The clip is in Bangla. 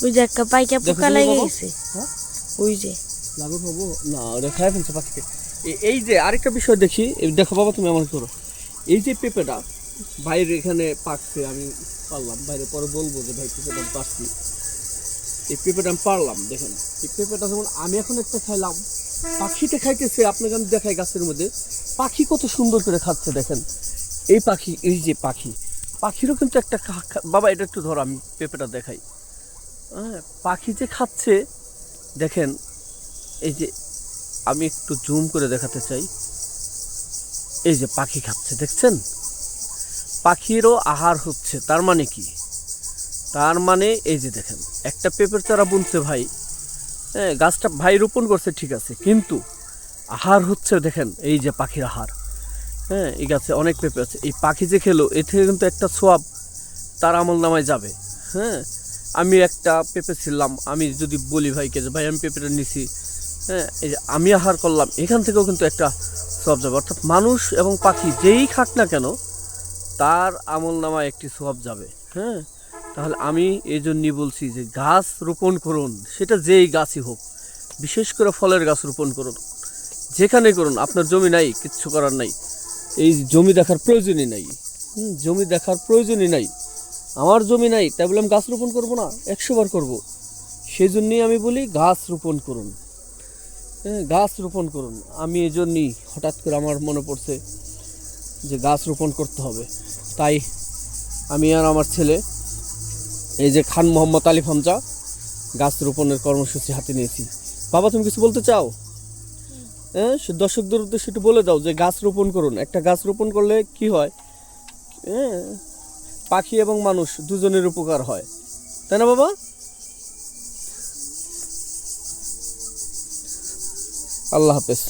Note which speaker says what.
Speaker 1: ওই যে একটা পাইকা পোকা লেগে গেছে। ওই যে
Speaker 2: লাগুন হবো না, ওটা খাই ফেলছে পাখিকে। এই যে আরেকটা বিষয় দেখি, দেখো বাবা তুমি এমন করো, এই যে পেঁপেটা বাইরে এখানে পাকছে, আমি পারলাম বাইরে, পরে বলবো যে ভাই পেঁপেটা আমি পারছি। এই পেঁপেটা আমি পারলাম, দেখেন এই পেঁপেটা যেমন আমি এখন একটা খাইলাম, পাখিতে খাইতেছে। আপনাকে আমি দেখাই গাছের মধ্যে পাখি কত সুন্দর করে খাচ্ছে, দেখেন এই পাখি, এই যে পাখি, পাখিরও কিন্তু একটা বাবা এটা একটু ধরো, আমি পেঁপেটা দেখাই। হ্যাঁ, পাখি যে খাচ্ছে দেখেন, এই যে আমি একটু জুম করে দেখাতে চাই, এই যে পাখি খাচ্ছে দেখছেন, পাখিরও আহার হচ্ছে। তার মানে কি, তার মানে এই যে দেখেন একটা পেঁপের চারা বুনছে ভাই, হ্যাঁ গাছটা ভাই রোপণ করছে ঠিক আছে, কিন্তু আহার হচ্ছে দেখেন এই যে পাখির আহার। হ্যাঁ, এই গাছে অনেক পেঁপে আছে, এই পাখি যে খেলো এ থেকে কিন্তু একটা সোয়াব তার আমল নামায় যাবে। হ্যাঁ, আমি একটা পেঁপে ছিলাম, আমি যদি বলি ভাইকে যে ভাই আমি পেঁপেটা নিছি, হ্যাঁ এই যে আমি আহার করলাম, এখান থেকেও কিন্তু একটা সোয়াব যাবে। অর্থাৎ মানুষ এবং পাখি যেই খাক না কেন তার আমল নামায় একটি সোয়াব যাবে। হ্যাঁ, তাহলে আমি এই জন্যই বলছি যে গাছ রোপণ করুন, সেটা যেই গাছই হোক, বিশেষ করে ফলের গাছ রোপণ করুন, যেখানে করুন। আপনার জমি নাই, কিচ্ছু করার নাই, এই জমি দেখার প্রয়োজনই নাই। জমি দেখার প্রয়োজনই নাই, আমার জমি নাই তাই বলে আমি গাছ রোপণ করবো না, 100 বার করবো। সেই জন্যই আমি বলি গাছ রোপণ করুন, হ্যাঁ গাছ রোপণ করুন। আমি এই জন্যই হঠাৎ করে আমার মনে পড়ছে যে গাছ রোপণ করতে হবে, তাই আমি আর আমার ছেলে এই যে খান মোহাম্মদ আলিফ হামজা গাছ রোপণের কর্মসূচি হাতে নিয়েছি। বাবা তুমি কিছু বলতে চাও? হ্যাঁ, দর্শকদের উদ্দেশ্যে একটু বলে দাও যে গাছ রোপণ করুন। একটা গাছ রোপণ করলে কি হয়, হ্যাঁ পাখি এবং মানুষ দুজনের উপকার হয়, তাই না বাবা? আল্লাহ হাফেজ।